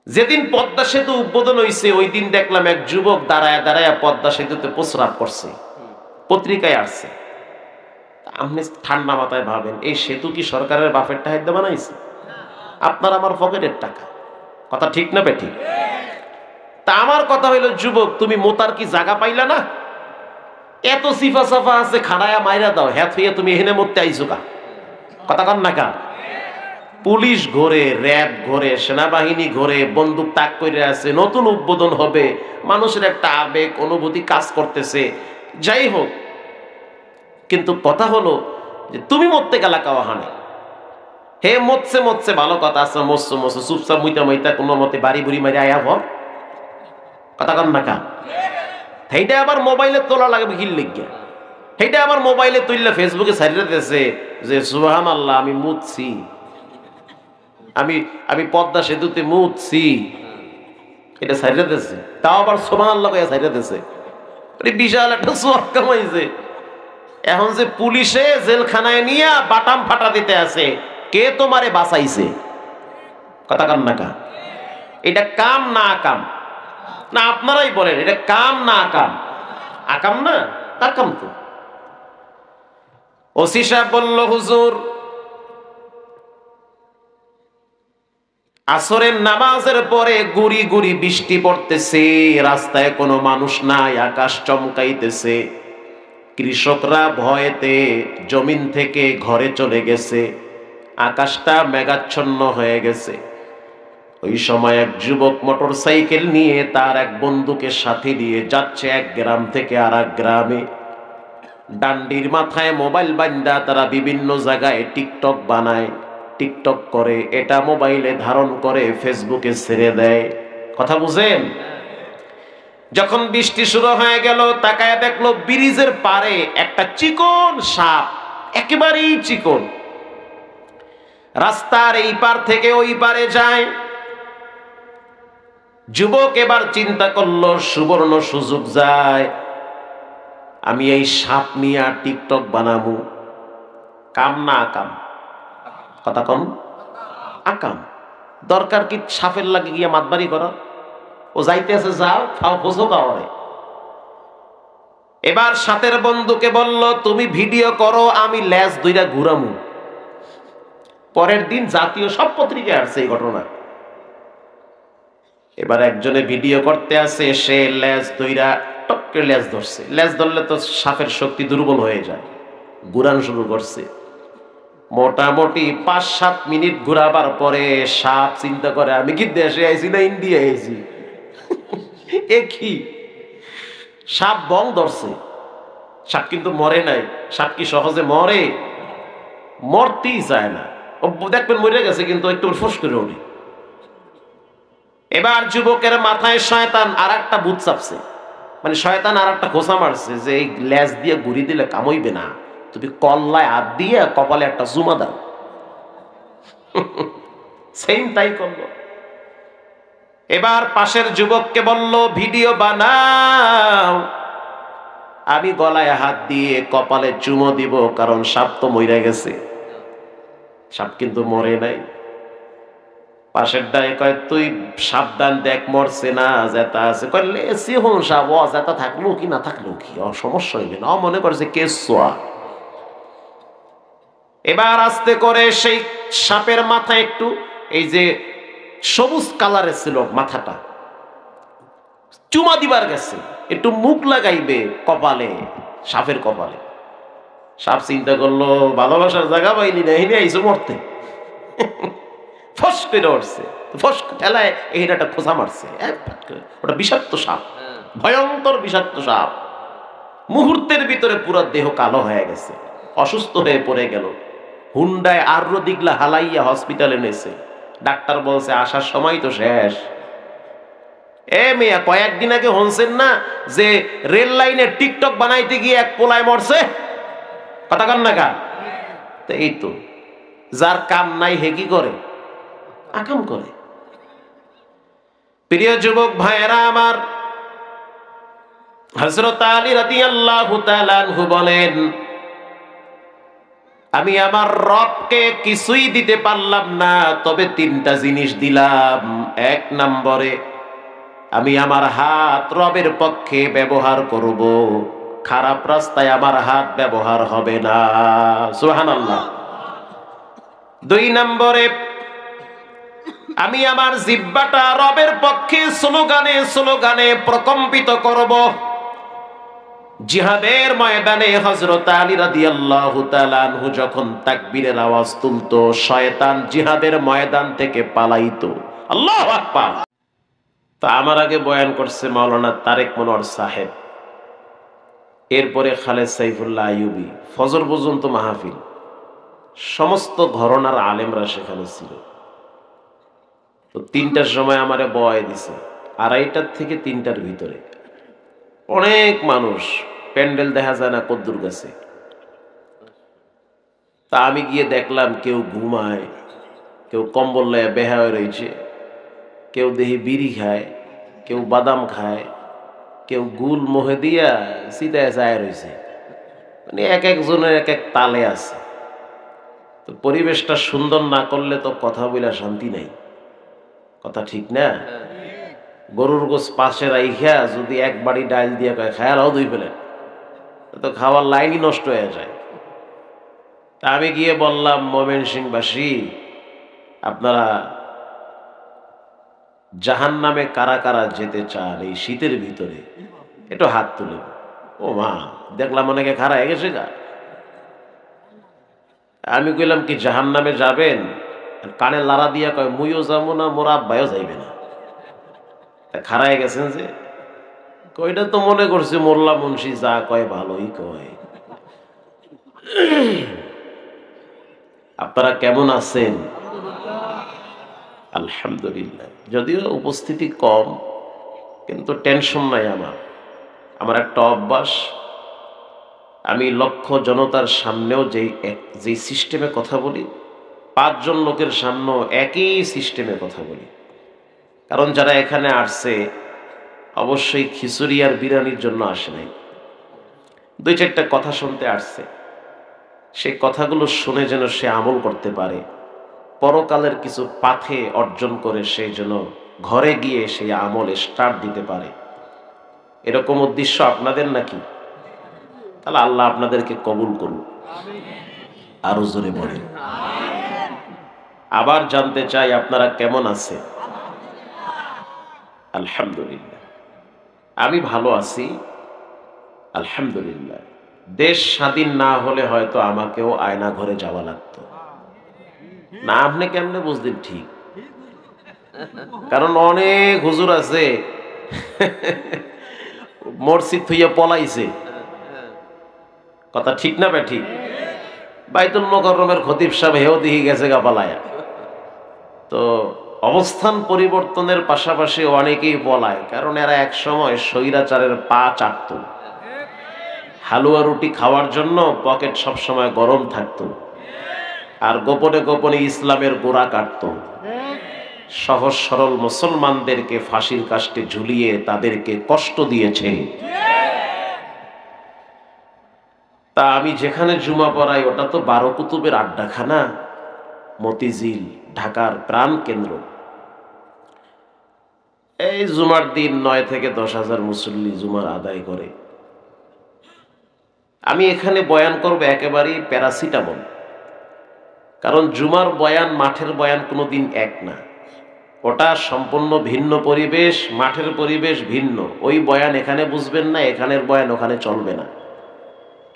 যেদিন পদ্মা সেতু উদ্বোধন হয়েছে ওই দিন দেখলাম এক যুবক দাঁড়ায় দাঁড়ায় পদ্মা সেতুতে প্রস্রাব করছে, পত্রিকায় আসছে। আপনি ঠান্ডা মাথায় ভাবেন, এই সেতু কি সরকারের বাপের টাকা বানাইছে? আপনার আমার পকেটের টাকা। কথা ঠিক না বেঠি? তা আমার কথা হইল, যুবক তুমি মোতার কি জায়গা পাইলা না? এত সিফা সাফা আছে, খাড়ায়া মাইরা দাও, হ্যাঁ হইয়া তুমি এখানে মরতে আইছো কা? কথা কন না কা? পুলিশ ঘোরে, র্যাব ঘোরে, সেনাবাহিনী ঘোরে, বন্দুক তাক করে আছে, নতুন উদ্বোধন হবে, মানুষের একটা আবেগ অনুভূতি কাজ করতেছে। যাই হোক, কিন্তু কথা হলো যে তুমি মরতে গেলা কাওয়াহানে। হে মরছে মরছে ভালো কথা আছে, মরছো মরছো, চুপচাপ মুইতা মুইতা কোনো মতে বাড়ি বুড়ি মারি আয়া ভর। কথা কন না কা? সেইটা আবার মোবাইলে তোলা লাগবে কি লিখিয়া? সেইটা আবার মোবাইলে তুললে ফেসবুকে ছাড়িয়ে দিতেছে যে সুবহানাল্লাহ আমি মুতছি, আমি আমি পদ্মা সেতুতে মুতছি, এটা ছাড়িয়ে দিতেছে। তাও আবার সুবহানাল্লাহ কইয়া ছাড়িয়ে দিতেছে। বিশাল একটা সোয়াব কামাইছে। এখন যে পুলিশে জেলখানায় নিয়ে বাটাম ফাটা দিতে আছে, কে তোমারে বাঁচাইছে? কথা কান না কা? এটা কাম না আকাম? না আপনারাই বলেন, এটা কাম না আকাম? আকাম না, আকাম তো। ওসি সাহেব বলল, হুজুর আসরের নামাজের পরে গুড়ি গুড়ি বৃষ্টি পড়তেছে, রাস্তায় কোনো মানুষ নাই, আকাশ চমকাইতেছে, কৃষকরা ভয়েতে জমিন থেকে ঘরে চলে গেছে, আকাশটা মেঘাচ্ছন্ন হয়ে গেছে। ওই সময় এক যুবক মোটর সাইকেল নিয়ে তার এক বন্ধুকে সাথে নিয়ে যাচ্ছে এক গ্রাম থেকে আর এক গ্রামে। ডান্ডির মাথায় মোবাইল বান্দা তারা বিভিন্ন জায়গায় টিকটক বানায়, টিকটক করে, এটা মোবাইলে ধারণ করে ফেসবুকে ছেড়ে দেয়। কথা বুঝেন? যখন বৃষ্টি শুরু হয়ে গেল, তাকায় দেখলো ব্রিজের পারে একটা চিকন সাপ, একেবারেই চিকন, রাস্তার এই পার থেকে ওই পারে যায়। যুবক এবার চিন্তা করলো, সুবর্ণ সুযোগ যায়, আমি এই সাপ নিয়ে টিকটক বানাবো। কাম না আকাম? কথা কম? আকাম। দরকার কি সাপের লাগে গিয়া মাতবাড়ি করা? ও যাইতে আছে, যাও, খাও, খোঁজো কাওয়ারে। এবার সাথের বন্ধুকে বলল, তুমি ভিডিও করো, আমি ল্যাজ দুইটা ঘুরামু। পরের দিন জাতীয় সব পত্রিকায় আসছে এই ঘটনা। এবার একজনে ভিডিও করতে আছে, সে ল্যাজ দুইটা টপকে ল্যাজ ধরছে। ল্যাজ ধরলে তো সাপের শক্তি দুর্বল হয়ে যায়, ঘুরানো শুরু করছে। মোটামুটি ৫-৭ মিনিট ঘুরাবার পরে সাপ চিন্তা করে, আমি কি দেশে আইছি না ইন্ডিয়া আইছি? এ কি? সাপ বং ধরছে। সাপ কিন্তু মরে নাই। সাপ কি সহজে মরে? মরতেই চায় না। ও দেখবেন মরে গেছে, কিন্তু একটু ফুস করে ওঠে। এবার যুবকের মাথায় শয়তান আর একটা ভূত চাপছে, মানে শয়তান আর একটা খোঁচা মারছে যে এই ল্যাজ দিয়ে ঘুরি দিলে কামইবে না, তুমি কল্লায় হাত দিয়ে কপালে একটা জুমা দাও। সেম তাই করলো। এবার পাশের যুবককে বলল, ভিডিও বানাও, আমি গলায় হাত দিয়ে কপালে চুমো দিব, কারণ সাপ তো মরে গেছে। সাপ কিন্তু মরে নাই। পাশের ডায়ে কয়, তুই সাবধান, দেখ মরছে না, জেতা আছে। কইলে সে হন সাপ, ও জেতা থাকলো কি না থাকলো কি, সমস্যা হইবে না, মনে করছে কেস সোয়া। এবার আস্তে করে সেই সাপের মাথা একটু, এই যে সবুজ কালারের ছিল মাথাটা, চুমা দিবার গেছে, একটু মুখ লাগাইবে কপালে, সাপের কপালে। সাপ চিন্তা করলো, ভালোবাসার জায়গা পাইনি না, এনে আইসো মরতে। ফস করে উঠছে, ফস ঠেলায় এইটা খোঁচা মারছে। ওটা বিষাক্ত সাপ, ভয়ঙ্কর বিষাক্ত সাপ। মুহূর্তের ভিতরে পুরো দেহ কালো হয়ে গেছে, অসুস্থ হয়ে পড়ে গেল। হুন্ডায় আরো দিগলা হালাইয়া হসপিটালে নেছে। ডাক্তার বলছে আসার সময় তো শেষ। এ মেয়া, কয়েকদিন আগে শুনছেন না যে রেল লাইনে টিকটক বানাইতে গিয়ে এক পোলায় মরছে? কথা কন না কা? এই তো, যার কাম নাই হে কি করে? আকাম করে। প্রিয় যুবক ভাইয়েরা আমার, হযরত আলী রাদিয়াল্লাহু তাআলা আনহু বলেন, আমি আমার রবকে কিছুই দিতে পারলাম না, তবে তিনটা জিনিস দিলাম। এক নম্বরে, আমি আমার হাত রবের পক্ষে ব্যবহার করব, খারাপ রাস্তায় আমার হাত ব্যবহার হবে না। সুবহানাল্লাহ। দুই নম্বরে, আমি আমার জিহ্বাটা রবের পক্ষে স্লোগানে স্লোগানে প্রকম্পিত করব। জিহাদের ময়দানে হযরত আলী রাদিয়াল্লাহু তাআলা আনহু যখন তাকবীরের আওয়াজ তুলতো, শয়তান জিহাদের ময়দান থেকে পালাইতো। আল্লাহু আকবার। তো আমার আগে বয়ান করছে মাওলানা তারেক মনোয়ার সাহেব, এরপরে খালেদ সাইফুল্লাহ আইয়ুবী, ফজর পর্যন্ত মাহফিল, সমস্ত ঘরানার আলেমরা সেখানে ছিল। তো ৩টার সময় আমারে বয় দিছে, ২:৩০ থেকে ৩টার ভিতরে। অনেক মানুষ, প্যান্ডেল দেখা যায় না কদ্দুর গেছে। তা আমি গিয়ে দেখলাম কেউ ঘুমায়, কেউ কম্বল লয়ে বেহা হয়ে রয়েছে, কেউ দেহি বিড়ি খায়, কেউ বাদাম খায়, কেউ গুল মোহে দিয়া সিদায় যায় রয়েছে। মানে এক একজনের এক এক তালে আছে। তো পরিবেশটা সুন্দর না করলে তো কথা বলা শান্তি নাই। কথা ঠিক না? গরুর গোস পাশে রাইখা যদি এক বাড়ি ডাইল দিয়ে কয় খায়ালাও দুই ফেলেন, তো খাওয়ার লাইনই নষ্ট হয়ে যায়। তা আমি গিয়ে বললাম, ময়মনসিংহবাসী, আপনারা জাহান্নামে কারা কারা যেতে চান এই শীতের ভিতরে? একটু হাত তুলেন। ও মা, দেখলাম অনেকে খাড়া হয়ে গেছে গা। আমি কইলাম কি জাহান্নামে যাবেন? কানে লাড়া দিয়া কয় মুইও যাবো না, মোর আব্বাইও যাইবে না। খাড়ায় গেছেন যে, কয়টা তো মনে করছে মোল্লা মুন্সি যা কয় ভালোই কয়। আপনারা কেমন আছেন? আলহামদুলিল্লাহ। যদিও উপস্থিতি কম, কিন্তু টেনশন নাই। আমার একটা অভ্যাস, আমি লক্ষ জনতার সামনেও যেই সিস্টেমে কথা বলি, 5 জন লোকের সামনেও একই সিস্টেমে কথা বলি। কারণ যারা এখানে আসছে অবশ্যই খিচুড়ি আর বিরিয়ানির জন্য আসে নাই, 2-4টা কথা শুনতে আসছে। সেই কথাগুলো শুনে যেন সে আমল করতে পারে, পরকালের কিছু পাথে অর্জন করে সে যেন ঘরে গিয়ে সেই আমলে স্টার্ট দিতে পারে। এরকম উদ্দেশ্য আপনাদের নাকি? তাহলে আল্লাহ আপনাদেরকে কবুল করুন। আরো জোরে বলেন। আবার জানতে চাই আপনারা কেমন আছেন? আলহামদুলিল্লাহ, আমি ভালো আছি আলহামদুলিল্লাহ। দেশ স্বাধীন না হলে হয়তো আমাকেও আয়না ঘরে যাওয়া লাগতো না। আপনি কেমনে বুঝলেন? ঠিক, কারণ অনেক হুজুর আছে মসজিদ হইয়া পলাইছে। কথা ঠিক না ঠিক? বাইতুল মুকাররমের খতিব সাহেব হেও দিহি গেছে গা পালায়া। তো অবস্থান পরিবর্তনের পাশাপাশি অনেকেই পলায়, কারণ এরা এক সময় স্বৈরাচারের পা চাটত। হালুয়া রুটি খাওয়ার জন্য পকেট সব সময় গরম থাকতো, আর গোপনে গোপনে ইসলামের গোড়া কাটতো। সহজ সরল মুসলমানদেরকে ফাঁসির কাস্টে ঝুলিয়ে তাদেরকে কষ্ট দিয়েছে। তা আমি যেখানে জুমা পড়াই ওটা তো 12 কুতুবের আড্ডাখানা, মতিঝিল, ঢাকার প্রাণ কেন্দ্র। এই জুমার দিন 9 থেকে 10,000 মুসল্লি জুমার আদায় করে। আমি এখানে বয়ান করব একেবারেই প্যারাসিটামল, কারণ জুমার বয়ান মাঠের বয়ান কোনোদিন এক না। ওটা সম্পূর্ণ ভিন্ন পরিবেশ, মাঠের পরিবেশ ভিন্ন। ওই বয়ান এখানে বুঝবেন না, এখানের বয়ান ওখানে চলবে না,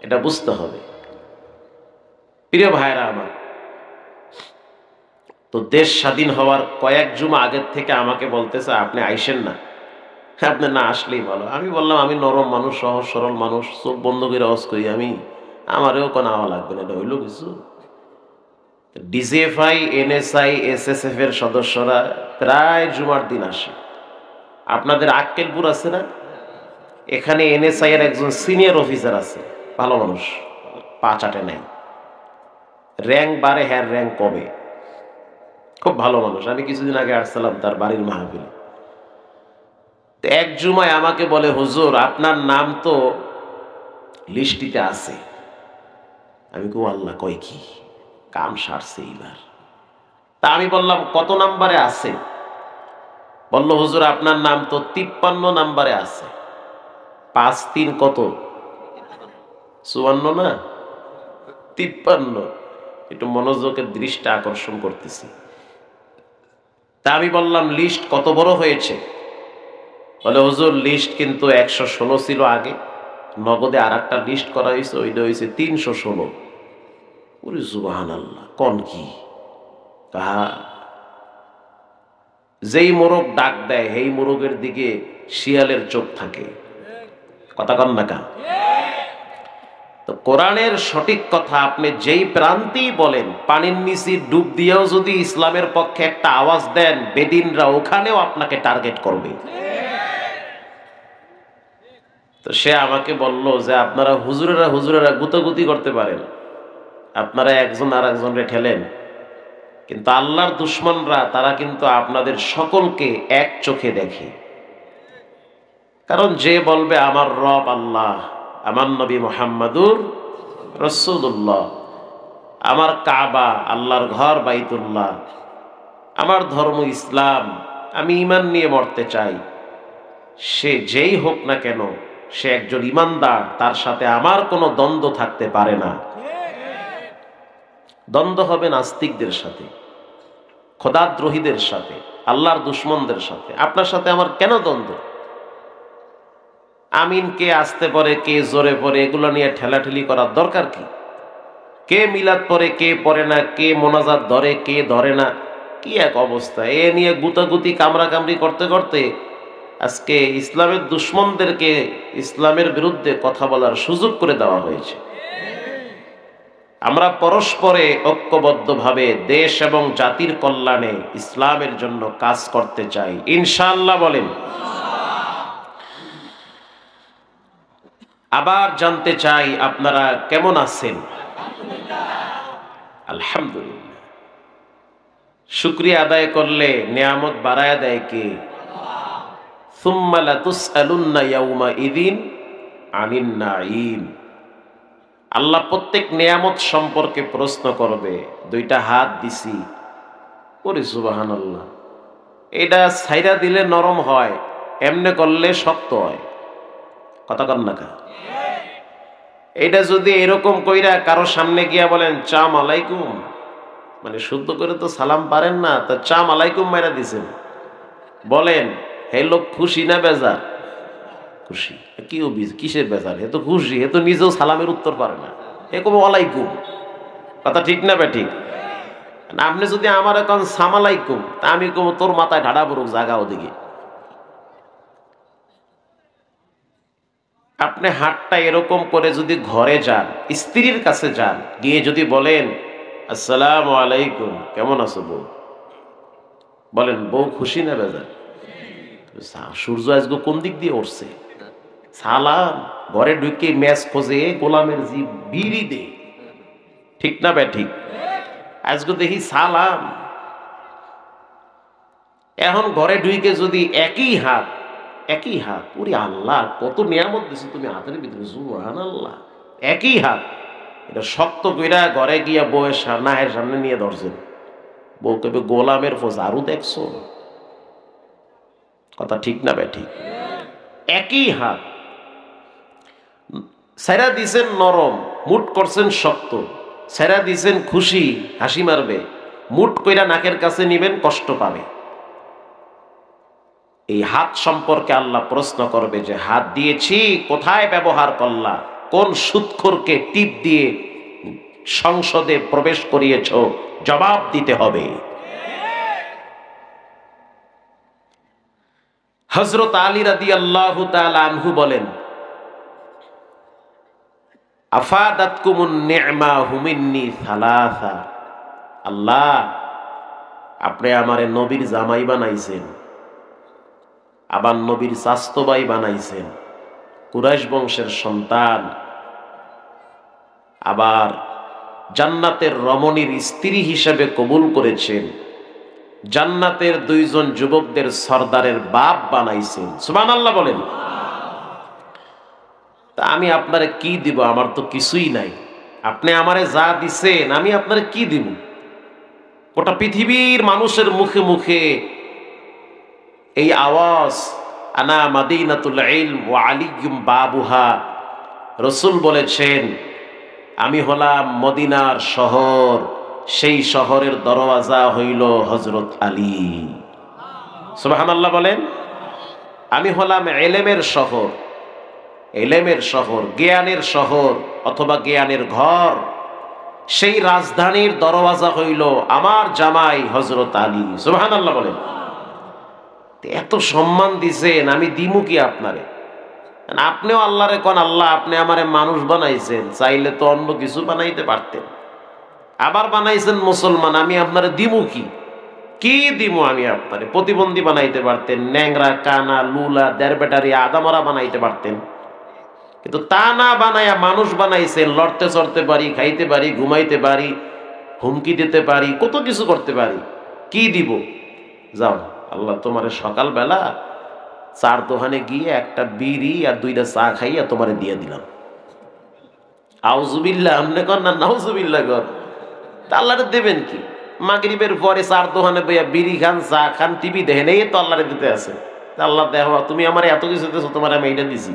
এটা বুঝতে হবে। প্রিয় ভাইরা আমার, তো দেশ স্বাধীন হওয়ার কয়েক জুমা আগের থেকে আমাকে বলতেছে আপনি আইসেন না, আপনি না আসলেই ভালো। আমি বললাম আমি নরম মানুষ, সহজ সরল মানুষ, চোখ বন্ধ করে আওয়াজ করি, আমারও কোনো আওয়া লাগবে না। এটা হইল কিছু? ডিজিএফআই, এনএসআই, এসএসএফ এর সদস্যরা প্রায় জুমার দিন আসে। আপনাদের আক্কেলপুর আছে না, এখানে এনএসআই এর একজন সিনিয়র অফিসার আছে, ভালো মানুষ, পা চাটে নাই। র্যাঙ্ক বাড়ে, হ্যাঁ র্যাঙ্ক কমে, খুব ভালো মানুষ। আমি কিছুদিন আগে আসছিলাম তার বাড়ির মাহফিলে। এক জুমায় আমাকে বলে হুজুর আপনার নাম তো লিস্টিতে আছে, আমি কো আল্লাহ কয় কি, কাম সারছে এইবার। তা আমি বললাম কত নাম্বারে আছে? বলল হুজুর আপনার নাম তো 53 নাম্বারে আছে। 5 3 কত? 54 না 53। একটু মনোযোগের দৃষ্টি আকর্ষণ করতেছি। তা আমি বললাম লিস্ট কত বড় হয়েছে? বলে হুজুর লিস্ট কিন্তু 116 ছিল আগে, নগদে আর একটা লিস্ট করা হয়েছে, ওইটা হয়েছে 316। ওরে সুবহানাল্লাহ, কোন কি? কাহা যেই মোরগ ডাক দেয় সেই মোরগের দিকে শিয়ালের চোখ থাকে, কথা কন না কা? তো কোরআনের সঠিক কথা আপনি যেই প্রান্তেই বলেন, পানির নিচে ডুব দিয়েও যদি ইসলামের পক্ষে একটা আওয়াজ দেন, বেদিনরা ওখানেও আপনাকে টার্গেট করবে। তো সে আমাকে বলল যে আপনারা হুজুরেরা গুতাগুতি করতে পারেন, আপনারা একজন আর একজনকে ঠেলেন, কিন্তু আল্লাহর দুশ্মনরা তারা কিন্তু আপনাদের সকলকে এক চোখে দেখে। কারণ যে বলবে আমার রব আল্লাহ, আমার নবী মুহাম্মাদুর রাসূলুল্লাহ, আমার কাবা আল্লাহর ঘর বাইতুল্লাহ, আমার ধর্ম ইসলাম, আমি ঈমান নিয়ে মরতে চাই, সে যেই হোক না কেন সে একজন ঈমানদার, তার সাথে আমার কোনো দ্বন্দ্ব থাকতে পারে না। দ্বন্দ্ব হবে নাস্তিকদের সাথে, খোদাদ্রোহীদের সাথে, আল্লাহর দুশ্মনদের সাথে। আপনার সাথে আমার কেন দ্বন্দ্ব? আমিন কে আসতে পড়ে, কে জোরে পড়ে, এগুলো নিয়ে ঠেলাঠেলি করার দরকার কি? কে মিলাদ পড়ে, কে পড়ে না, কে মোনাজাত ধরে, কে ধরে না, কি এক অবস্থা! এ নিয়ে গুতাগুতি কামড়াকামড়ি করতে করতে আজকে ইসলামের দুশ্মনদেরকে ইসলামের বিরুদ্ধে কথা বলার সুযোগ করে দেওয়া হয়েছে। আমরা পরস্পরে ঐক্যবদ্ধভাবে দেশ এবং জাতির কল্যাণে ইসলামের জন্য কাজ করতে চাই, ইনশাআল্লাহ বলেন। আবার জানতে চাই আপনারা কেমন আছেন? আলহামদুলিল্লাহ। শুকরিয়া আদায় করলে নিয়ামত বাড়ায় দেয় কে? সুম্মা লাতুসআলুন্না ইয়াউমাইযিন আনিন নাঈম। আল্লাহ প্রত্যেক নিয়ামত সম্পর্কে প্রশ্ন করবে। 2টা হাত দিছি, ওরে সুবহানাল্লাহ, এটা ছাইরা দিলে নরম হয়, এমনে করলে শক্ত হয়, কথা কন না কা? এটা যদি এরকম কইরা কারো সামনে গিয়া বলেন চাম আলাইকুম, মানে শুদ্ধ করে তো সালাম পারেন না, তা চাম আলাইকুম মাইরা দিছেন, বলেন হে লোক খুশি না বেজার? খুশি। কি কিসের বেজার? হে তো খুশি, হে তো নিজেও সালামের উত্তর পারে না, এ কবে আলাইকুম, কথা ঠিক না বে ঠিক? আপনি যদি আমার এখন সামালাইকুম, তা আমি কব তোর মাথায় ঢাড়া পড়ুক, জাগা ওদিকে। আপনি হাতটা এরকম করে যদি ঘরে যান, স্ত্রীর কাছে যান, গিয়ে যদি বলেন আসসালামু আলাইকুম, কেমন আছো বউ? বলেন বউ খুশি না বেজার? সূর্য আজকে কোন দিক দিয়ে উঠছে, সালাম। ঘরে ঢুকে ম্যাচ খোঁজে, গোলামের জি বিড়ি দে, ঠিক না বে ঠিক? আজকে দেখি সালাম। এখন ঘরে ঢুকে যদি একই হাত, ওরে আল্লাহ কত নিয়ামত দিছে তুমি হাতের ভিতরে, সুবহানাল্লাহ, একই হাত, এটা শক্ত কইরা ঘরে গিয়া বউয়ের নাহের সামনে নিয়ে ধরছেন, বউ কবে গোলামের ফোজ আরো দেখছো, কথা ঠিক না বে ঠিক? একই হাত ছেড়া দিছেন নরম, মুট করছেন শক্ত, ছেড়া দিছেন খুশি, হাসি মারবে, মুট কইরা নাকের কাছে নিবেন, কষ্ট পাবে। এই হাত সম্পর্কে আল্লাহ প্রশ্ন করবে যে হাত দিয়েছি কোথায় ব্যবহার করলা, কোন সুদখোরকে টিপ দিয়ে সংসদে প্রবেশ করিয়েছ, জবাব দিতে হবে। হযরত আলী রাদিয়াল্লাহু তাআলা আনহু বলেন আফাদাতকুমুন নি'মাহু মিন্নি সালাসা। আল্লাহ আপনি আমারে নবীর জামাই বানাইছেন, আবার নবীর চাচতো ভাই বানাইছেন, কুরাইশ বংশের সন্তান, আবার জান্নাতের রমণীর স্ত্রী হিসেবে কবুল করেছেন, জান্নাতের 2 জন যুবকদের সর্দারের বাপ বানাইছেন, সুবহানাল্লাহ বলেন। তা আমি আপনারে কি দিব? আমার তো কিছুই নাই, আপনি আমারে যা দিছেন আমি আপনারে কি দিব? গোটা পৃথিবীর মানুষের মুখে মুখে এই আওয়াজ, আনা মাদিনাতুল ইলম ওয়া আলিয়্যুম বাবুহা। রাসূল বলেছেন আমি হলাম মদিনার শহর, সেই শহরের দরওয়াজা হইল হযরত আলী। সুবহানাল্লাহ বলেন। আমি হলাম ইলমের শহর, ইলমের শহর, জ্ঞানের শহর অথবা জ্ঞানের ঘর, সেই রাজধানীর দরওয়াজা হইল আমার জামাই হযরত আলী। সুবহানাল্লাহ বলেন। এত সম্মান দিছেন, আমি দিমু কি আপনারে? আপনিও আল্লাহরে কোন আল্লাহ আপনি আমারে মানুষ বানাইছেন, চাইলে তো অন্য কিছু বানাইতে পারতেন। আবার বানাইছেন মুসলমান, আমি আপনারে দিমু কি? কি দিমু আমি আপনারে? প্রতিবন্ধী বানাইতে পারতেন, ন্যাংরা কানা লুলা দেড়বেটারি আদামরা বানাইতে পারতেন, কিন্তু তা না বানাইয়া মানুষ বানাইছেন। লড়তে চড়তে পারি, খাইতে পারি, ঘুমাইতে পারি, হুমকি দিতে পারি, কত কিছু করতে পারি। কি দিব? যাও, আল্লাহ তোমারে সকালবেলা চার দোকানে গিয়ে একটা বিড়ি আর দুইটা চা খাইয়া তোমারে দিয়ে দিলাম। আউযুবিল্লাহ আমনে কর না নাউযুবিল্লাহ কর। তা আল্লাহরে দেবেন কি? মাগরিবের পরে চার দোকানে বইয়া বিড়ি খান, চা খান, টিভি দেখেন, এই তো আল্লাহরে দিতে আছে। আল্লাহ দেখো তুমি আমার এত কিছু দিয়েছো, তোমার আমি এইটা দিছি।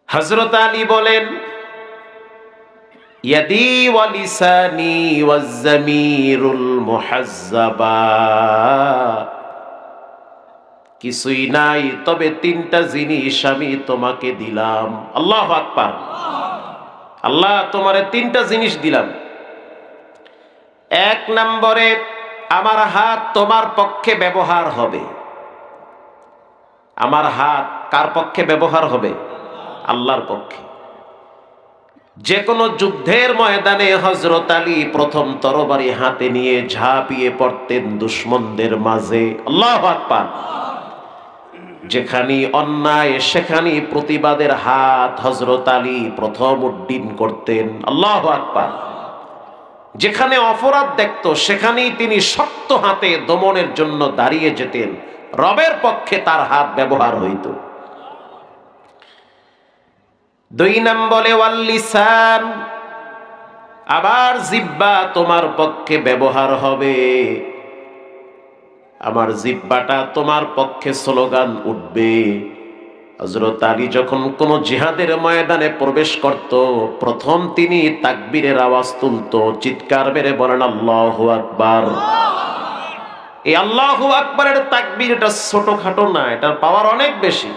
হযরত আলী বলেন ইয়াদি ওয়া লিসানি ওয়াজ জামিরুল মুহাজ্জাবা, কিছুই নাই তবে তিনটা জিনিস আমি তোমাকে দিলাম। আল্লাহু আকবার। আল্লাহ তোমারে তিনটা জিনিস দিলাম। এক নম্বরে আমার হাত তোমার পক্ষে ব্যবহার হবে। আমার হাত কার পক্ষে ব্যবহার হবে? আল্লাহর পক্ষে। যে কোনো যুদ্ধের ময়দানে হযরত আলী প্রথম তরবারি হাতে নিয়ে ঝাঁপিয়ে পড়তেন দুশমনদের মাঝে। আল্লাহু আকবার। যেখানে অন্যায় সেখানে প্রতিবাদের হাত হযরত আলী প্রথম উড্ডীন করতেন। আল্লাহু আকবার। যেখানে অপরাধ দেখত সেখানেই তিনি শক্ত হাতে দমনের জন্য দাঁড়িয়ে যেতেন। রবের পক্ষে তার হাত ব্যবহার হইত। দুই নম্বরে ওয়াল লিসান, আবার জিহ্বা তোমার পক্ষে ব্যবহার হবে। আমার জিহ্বাটা তোমার পক্ষে স্লোগান উঠবে। হযরত আলী যখন কোন জিহাদের ময়দানে প্রবেশ করত, প্রথম তিনি তাকবীরের আওয়াজ তুলত, চিৎকার মেরে বলেন আল্লাহু আকবার। এই আল্লাহু আকবারের তাকবীর এটা ছোটখাটো না, এটার পাওয়ার অনেক বেশি।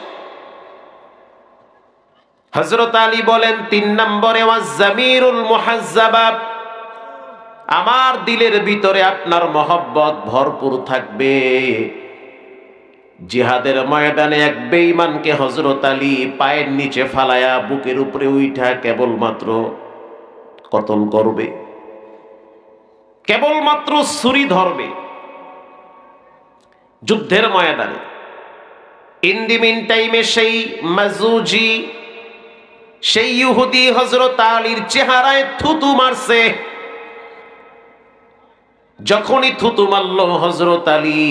হযরত আলী বলেন তিন নম্বরে ওয়াজ জামিরুল মুহাজ্জাবা, আমার দিলের ভিতরে আপনার মহব্বত ভরপুর থাকবে। জিহাদের ময়দানে এক বেঈমানকে হযরত আলী পায়ের নিচে ফালায়া বুকের উপরে উঠা কেবলমাত্র কতল করবে, কেবলমাত্র ছুরি ধরবে যুদ্ধের ময়দানে। ইন দি মিন টাইমে সেই মাজুজি, সেই ইহুদি হযরত আলীর চেহারায় থুতু মারছে। যখনই থুতু মারল হযরত আলী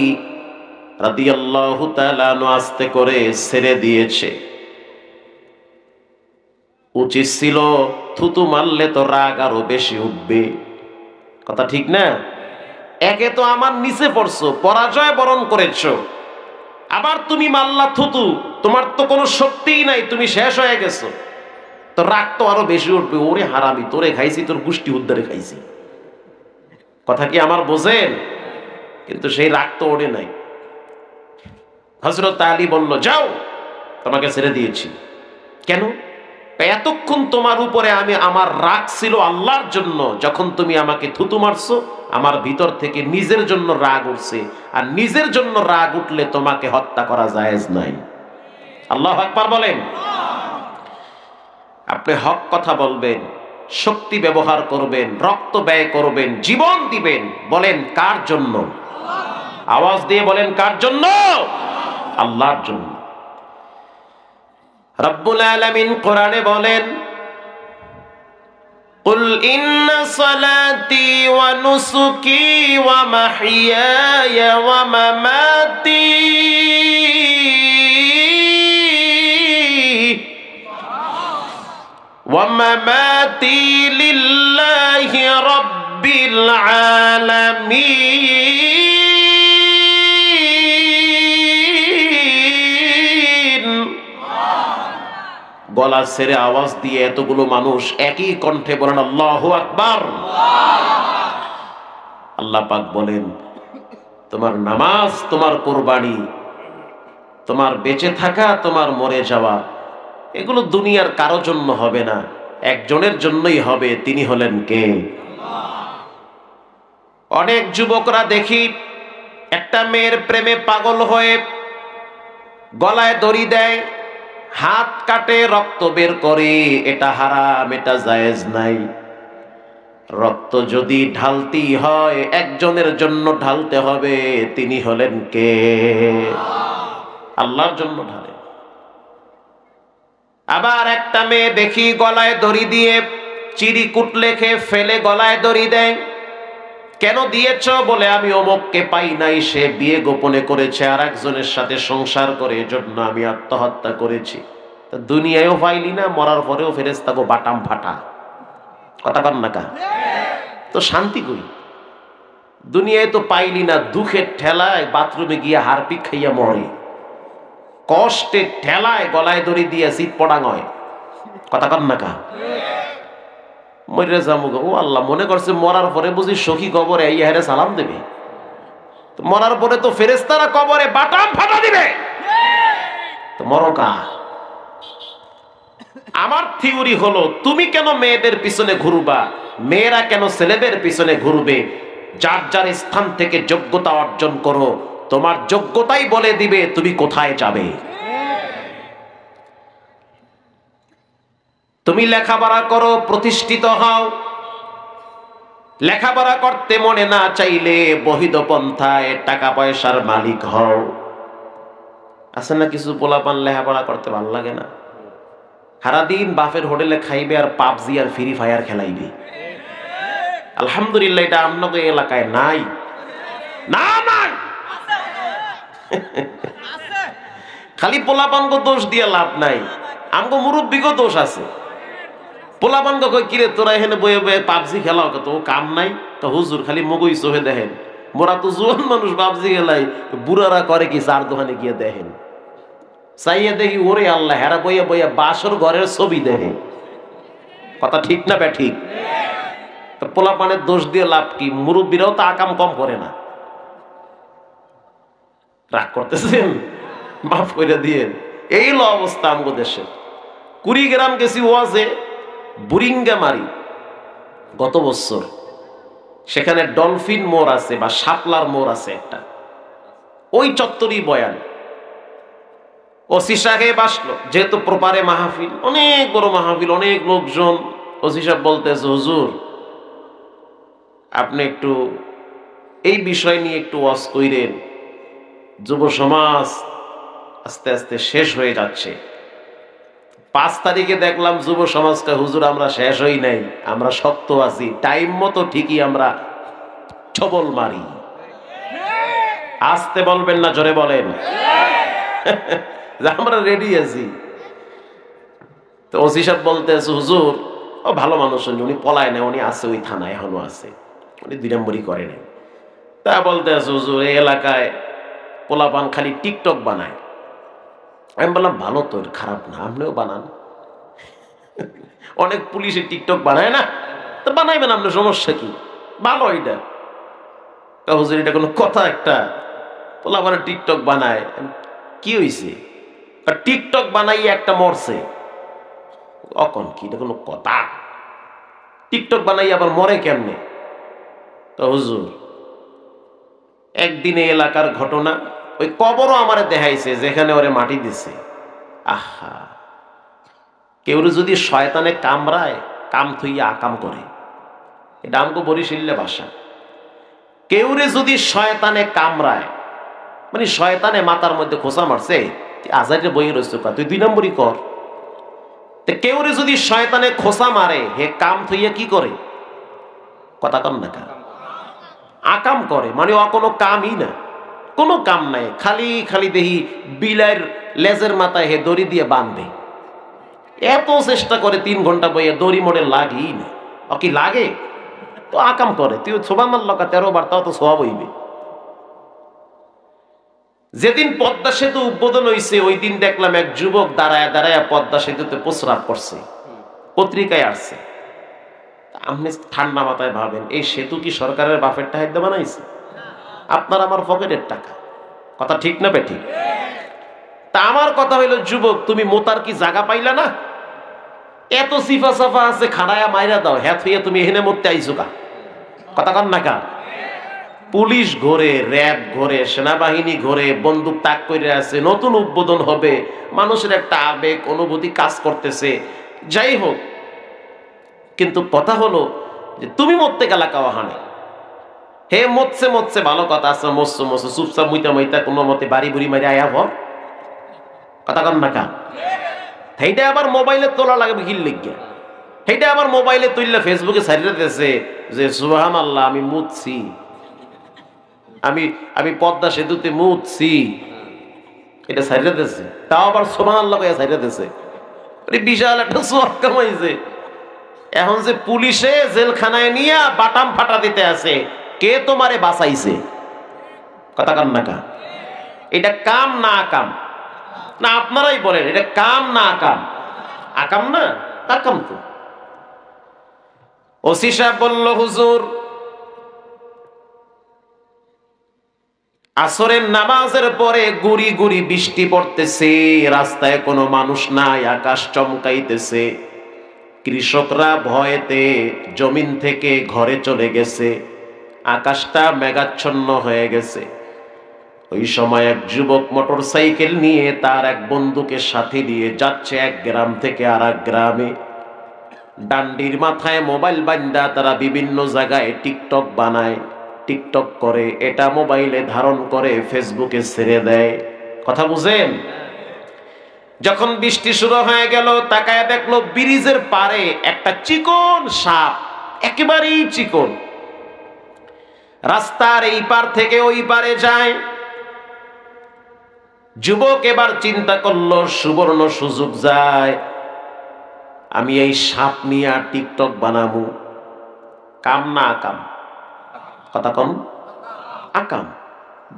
রাদিয়াল্লাহু তাআলা আনহু আস্তে করে ছেড়ে দিয়েছে। উচিত ছিল থুতু মারলে তো রাগ আরো বেশি উঠবে, কথা ঠিক না? একে তো আমার নিচে পড়ছো, পরাজয় বরণ করেছো, আবার তুমি মারলা থুতু, তোমার তো কোনো শক্তিই নাই, তুমি শেষ হয়ে গেছো, তো রাগ তো আরো বেশি উঠবে। ওরে হারামি, তোরে খাইছি, তোর গোষ্ঠী উদ্ধারে খাইছি। কথা কি আমার বোঝেন? কিন্তু সেই রাগ তো ওড়ে নাই। হযরত আলী বলল যাও, তোমাকে ছেড়ে দিয়েছি। কেন? এতক্ষণ তোমার উপরে আমি আমার রাগ ছিল আল্লাহর জন্য, যখন তুমি আমাকে থুতু মারছো আমার ভিতর থেকে নিজের জন্য রাগ উঠছে, আর নিজের জন্য রাগ উঠলে তোমাকে হত্যা করা জায়েজ নাই। আল্লাহু আকবার বলেন। আপনি হক কথা বলবেন, শক্তি ব্যবহার করবেন, রক্ত ব্যয় করবেন, জীবন দিবেন, বলেন কার জন্য? আওয়াজ দিয়ে বলেন কার জন্য? আল্লাহর জন্য। রব্বুল আলামিন কোরআনে বলেন কুল ইন্না সালাতি ওয়া নুসুকি ওয়া মাহইয়ায়া ওয়া মামাতি ওয়া মামাতি লিল্লাহি রাব্বিল আলামিন। গলা ছেড়ে আওয়াজ দিয়ে এতগুলো মানুষ একই কণ্ঠে বলেন আল্লাহু আকবার। আল্লাহ পাক বলেন, তোমার নামাজ, তোমার কোরবানি, তোমার বেঁচে থাকা, তোমার মরে যাওয়া, এগুলো দুনিয়ার কারো জন্য হবে না, একজনের জন্যই হবে। তিনি হলেন কে? অনেক যুবকরা দেখি একটা মেয়ের প্রেমে পাগল হয়ে গলায় দড়ি দেয়, হাত কাটে, রক্ত বের করে। এটা হারাম, এটা জায়েজ নাই। রক্ত যদি ঢালতেই হয় একজনের জন্য ঢালতে হবে। তিনি হলেন কে? আল্লাহর জন্য ঢালে। আবার একটা মেয়ে দেখি গলায় দড়ি দিয়ে চিরিকুট লেখে ফেলে গলায় দড়ি দেয়। কেন দিয়েছ? বলে আমি অমুককে পাই নাই, সে বিয়ে গোপনে করেছে আর একজনের সাথে সংসার করে, এজন্য আমি আত্মহত্যা করেছি। তা দুনিয়ায়ও পাইলি না, মরার পরেও ফেরেশতাকে বাটাম ফাটা। কথা কন না কা? তো শান্তি কই? দুনিয়ায় তো পাইলি না, দুঃখের ঠেলায় বাথরুমে গিয়ে হারপিক খাইয়া মরে, কষ্টের ঠেলায় গলায় দড়ি দিয়ে শীত পড়াং হয়। কথা কন না কা? মরে যাবো গো। ও আল্লাহ, মনে করছে মরার পরে বুঝি সখী কবরে এই হারে সালাম দেবে? মরার পরে তো ফেরেশতারা কবরে বাটাম ফাটা দিবে। তো মরকা। আমার থিওরি হলো, তুমি কেন মেয়েদের পিছনে ঘুরবা? মেয়েরা কেন ছেলেদের পিছনে ঘুরবে? যার যার স্থান থেকে যোগ্যতা অর্জন করো, তোমার যোগ্যতাই বলে দিবে তুমি কোথায় যাবে। তুমি লেখাপড়া করো, প্রতিষ্ঠিত হও। লেখাপড়া করতে মনে না চাইলে বহিদ পন্থায় টাকা পয়সার মালিক হও। আছে না কিছু পোলাপান লেখাপড়া করতে ভালো লাগে না, সারাদিন বাপের হোটেলে খাইবে আর পাবজি আর ফ্রি ফায়ার খেলাইবে। আলহামদুলিল্লাহ, এটা আপনাদের এলাকায় নাই? না, নাই। খালি পোলাপানকে দোষ দিয়ে লাভ নাই, আমগো মুরব্বীকেও দোষ আছে। পোলাপানকে কই, কিরে তোরা এখানে বয়ে বয়ে পাবজি খেলাও, তো কাম নাই? তো হুজুর খালি মগই চোখে দেখেন, মোরা তো জোয়ান মানুষ পাবজি খেলাই, বুড়ারা করে কি চার দোকানে গিয়ে দেখেন। চাইয়া দেখি, ওরে আল্লাহ, হেরা বইয়া বইয়া বাসর ঘরের ছবি দেখে। কথা ঠিক না বে ঠিক? তো পোলাপানের দোষ দিয়ে লাভ কি? মুরব্বীরাও তো আকাম কম করে না। রাগ করতেছেন? মাফ করে দিয়ে। এই লো অবস্থা আমগো দেশে। কুড়িগ্রাম গেছি ওয়াজে, বুরিঙ্গা মারি গত বছর। সেখানে ডলফিন মোড় আছে বা শাপলার মোড় আছে একটা, ওই চত্বরই বয়ান। ওসি সাহেব আসলো, যেহেতু প্রপারে মাহফিল, অনেক বড় মাহফিল, অনেক লোকজন। ওসি সাহেব বলতেছে, হুজুর আপনি একটু এই বিষয় নিয়ে একটু ওয়াজ কইরেন। যুব সমাজ আস্তে আস্তে শেষ হয়ে যাচ্ছে। 5 তারিখে দেখলাম যুব সমাজটা, হুজুর আমরা শেষ হই নাই, আমরা শক্ত আছি, টাইম মতো ঠিকই আমরা ছবল মারি। আসতে বলবেন না, জোরে বলেন। আমরা রেডি আছি। তো ওসি সাহেব বলতেছে, হুজুর ও ভালো মানুষ, উনি পলায় না, উনি আছে ওই থানায়, এখনো আছে, উনি 2 নম্বরই করে নাই। তা বলতেছে, হুজুর এই এলাকায় পোলাপান খালি টিকটক বানায়। আমি বললাম, ভালো তো, খারাপ না, আপনিও বানান। অনেক পুলিশে টিকটক বানায় না, তো বানাইবেন আপনার, সমস্যা কি? ভালো এটা। হুজুর এটা কোনো কথা? একটা পোলাপানের টিকটক বানায়, কি হয়েছে? টিকটক বানাই একটা মরছে, অকন কি এটা কোনো কথা? টিকটক বানাই আবার মরে কেমনে? তো হুজুর একদিনে এলাকার ঘটনা, ওই কবরও আমারে দেখাইছে যেখানে ওরে মাটি দিছে। আহা, কেউ যদি শয়তানে কামড়ায়, কাম থইয়া আকাম করে, এটা আমাকে বরিশালে ভাষা। কেউরে যদি শয়তানে কামড়ায়, মানে শয়তানে মাথার মধ্যে খোঁচা মারছে, আজারে বই রয়েছে, তুই 2 নম্বরই কর। কেউরে যদি শয়তানে খোঁচা মারে, হে কাম থইয়া কি করে? কথা কম না, আকাম করে, মানে ও কোনো কামই না, কোনো কাম নাই, খালি খালি দেহি বিলাইয়ের লেজের মাথায় হে দড়ি দিয়ে বাঁধবে। এত চেষ্টা করে 3 ঘন্টা বইয়ে দড়ি মোড়ে লাগেই না। ও কি লাগে তো আকাম করে, তুই সুবহানাল্লাহ 13 বার, তাও তো সওয়াব হইবে। যেদিন পদ্মা সেতু উদ্বোধন হয়েছে ওই দিন দেখলাম এক যুবক দাঁড়ায় দাঁড়ায় পদ্মা সেতুতে প্রস্রাব করছে, পত্রিকায় আসছে। আপনি ঠান্ডা মাথায় ভাবেন, এই সেতু কি সরকারের বাপের টাকা বানাইছে? আপনার আমার পকেটের টাকা। কথা ঠিক না বেঠিক? তা আমার কথা হইল, যুবক তুমি মোতার কি জায়গা পাইলা না? এত সিফা সাফা আছে, খাড়ায়া মাইরা দাও, হ্যাঁ হইয়া তুমি এখানে মরতে আইছো কা? কথা কন না কা? পুলিশ ঘোরে, র্যাব ঘোরে, সেনাবাহিনী ঘোরে, বন্দুক তাক করে আছে, নতুন উদ্বোধন হবে, মানুষের একটা আবেগ অনুভূতি কাজ করতেছে। যাই হোক, কিন্তু কথা হলো যে তুমি মরতে গেলা কাওয়াহানে। হে মরছে মরছে ভালো কথা আছে, মরছো মরছো, চুপচাপ মুইতা মুইতা কোনো মতে বাড়ি বুড়ি মারি আয়া ভর। কথা কন না কা? সেইটা আবার মোবাইলে তোলা লাগবে কি লিখে, সেইটা আবার মোবাইলে তুললে ফেসবুকে ছাড়িয়ে দিতেছে যে সুবহানাল্লাহ আমি মুতছি, আমি পদ্মা সেতুতে মুতছি, এটা ছাড়িয়ে দিতেছে। তাও আবার সুবহানাল্লাহ কইয়া ছাড়িয়ে দিতেছে। বিশাল একটা সওয়াব কামাইছে। এখন যে পুলিশে জেলখানায় নিয়ে বাটাম ফাটা দিতে আছে, কে তোমারে বাঁচাইছে? কথা কান না কা? এটা কাম না আকাম? না আপনারাই বলেন, এটা কাম না আকাম? আকাম না, আকাম তো। ওসি সাহেব বলল, হুজুর আসরের নামাজের পরে গুড়ি গুড়ি বৃষ্টি পড়তেছে, রাস্তায় কোনো মানুষ নাই, আকাশ চমকাইতেছে, কৃষকরা ভয়েতে জমিন থেকে ঘরে চলে গেছে, আকাশটা মেঘাচ্ছন্ন হয়ে গেছে। ওই সময় এক যুবক মোটর সাইকেল নিয়ে তার এক বন্ধুকে সাথে নিয়ে যাচ্ছে এক গ্রাম থেকে আর এক গ্রামে। ডান্ডির মাথায় মোবাইল বান্দা তারা বিভিন্ন জায়গায় টিকটক বানায়, টিকটক করে, এটা মোবাইলে ধারণ করে ফেসবুকে ছেড়ে দেয়। কথা বুঝেন? যখন বৃষ্টি শুরু হয়ে গেল, তাকায় দেখলো ব্রিজের পারে একটা চিকন সাপ, একেবারেই চিকন, রাস্তার এই পার থেকে ওই পারে যায়। যুবক এবার চিন্তা করলো, সুবর্ণ সুযোগ যায়, আমি এই সাপ নিয়ে টিকটক বানাবো। কাম না আকাম? কথা কম। আকাম।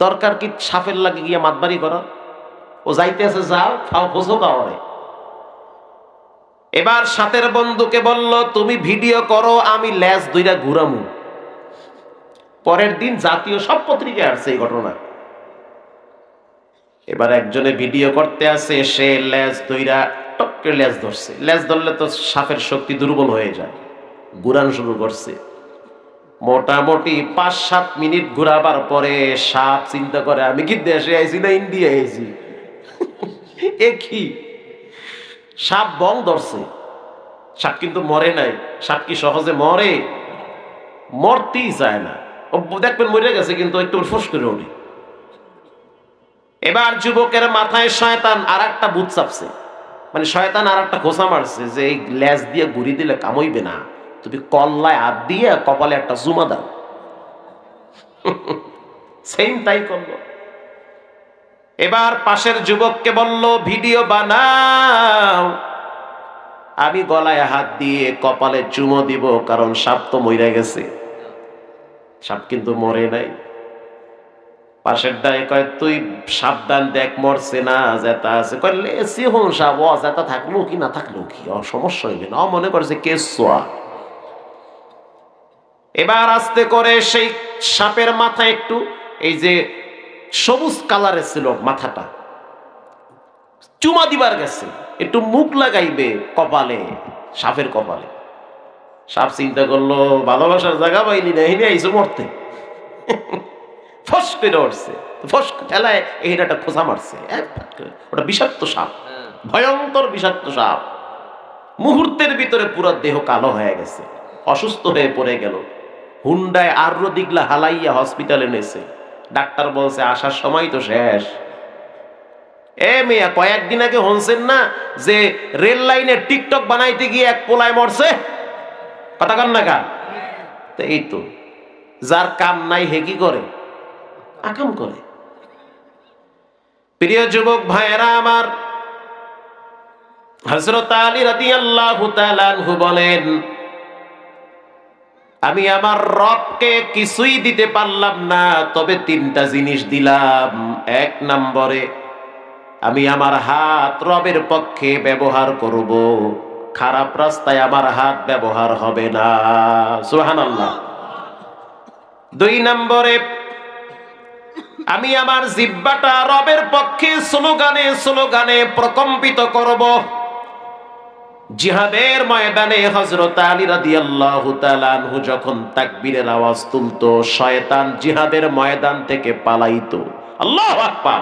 দরকার কি সাপের লাগে গিয়া মাতবাড়ি করা? ও যাইতে আছে, যাও, খাও, ফোসো খাওয়ারে। এবার সাথের বন্ধুকে বলল, তুমি ভিডিও করো, আমি ল্যাজ দুইটা ঘুরামু। পরের দিন জাতীয় সব পত্রিকায় আসছে এই ঘটনা। এবার একজনে ভিডিও করতে আসে, সে ল্যাজ দুইটা টপকে ল্যাজ ধরছে। ল্যাজ ধরলে তো সাপের শক্তি দুর্বল হয়ে যায়, ঘুরানো শুরু করছে। মোটামুটি 5-7 মিনিট ঘুরাবার পরে সাপ চিন্তা করে, আমি কি দেশে আইছি না ইন্ডিয়া আইছি? এ কি? সাপ বং ধরছে। সাপ কিন্তু মরে নাই। সাপ কি সহজে মরে? মরতেই চায় না। ও দেখবেন মরে গেছে, কিন্তু একটু ফুস করে ওঠে। এবার যুবকের মাথায় শয়তান আর একটা ভূত চাপছে, মানে শয়তান আর একটা খোঁচা মারছে যে এই ল্যাজ দিয়ে ঘুরি দিলে কামইবে না, তুমি কল্লায় হাত দিয়ে কপালে একটা জুমা দাও। সেম তাই করলো। এবার পাশের যুবককে বলল, ভিডিও বানাও, আমি গলায় হাত দিয়ে কপালে চুমো দিব, কারণ সাপ তো মরে গেছে। সাপ কিন্তু মরে নাই। পাশের ডায়ে কয়, তুই সাবধান, দেখ মরছে না, জেতা আছে। কইলে সিহন সাপ, ও জেতা থাকলো কি না থাকলো কি, সমস্যা হইবে না, মনে করছে কেসোয়া। এবার আস্তে করে সেই সাপের মাথা একটু এই যে সবুজ কালারের ছিল মাথাটা, চুমা দিবার গেছে, একটু মুখ লাগাইবে কপালে, সাপের কপালে। সাপ চিন্তা করলো, ভালোবাসার জায়গা পাইনি না, এনে আইসো মরতে। ফস করে উঠছে, ফস ঠেলায় এইটা খোঁচা মারছে। ওটা বিষাক্ত সাপ, ভয়ঙ্কর বিষাক্ত সাপ। মুহূর্তের ভিতরে পুরো দেহ কালো হয়ে গেছে, অসুস্থ হয়ে পড়ে গেল। হুন্ডায় আরো দিগলা হালাইয়া হসপিটালে নেছে। ডাক্তার বলছে আসার সময় তো শেষ। এ মেয়া, কয়েকদিন আগে হনছেন না যে রেল লাইনে টিকটক বানাইতে গিয়ে এক পোলায় মরছে? কথা কন না কা? তো এই তো, যার কাম নাই হে কি করে? আকাম করে। প্রিয় যুবক ভাইয়েরা আমার, হযরত আলী রাদিয়াল্লাহু তাআলা আনহু বলেন, আমি আমার রবকে কিছুই দিতে পারলাম না, তবে তিনটা জিনিস দিলাম। এক নম্বরে আমি আমার হাত রবের পক্ষে ব্যবহার করব, খারাপ রাস্তায় আমার হাত ব্যবহার হবে না। সুবহানাল্লাহ। দুই নম্বরে আমি আমার জিহ্বাটা রবের পক্ষে স্লোগানে স্লোগানে প্রকম্পিত করব। জিহাদের ময়দানে হযরত আলী রাদিয়াল্লাহু তাআলা আনহু যখন তাকবীরের আওয়াজ তুলতো, শয়তান জিহাদের ময়দান থেকে পালাইতো। আল্লাহু আকবার।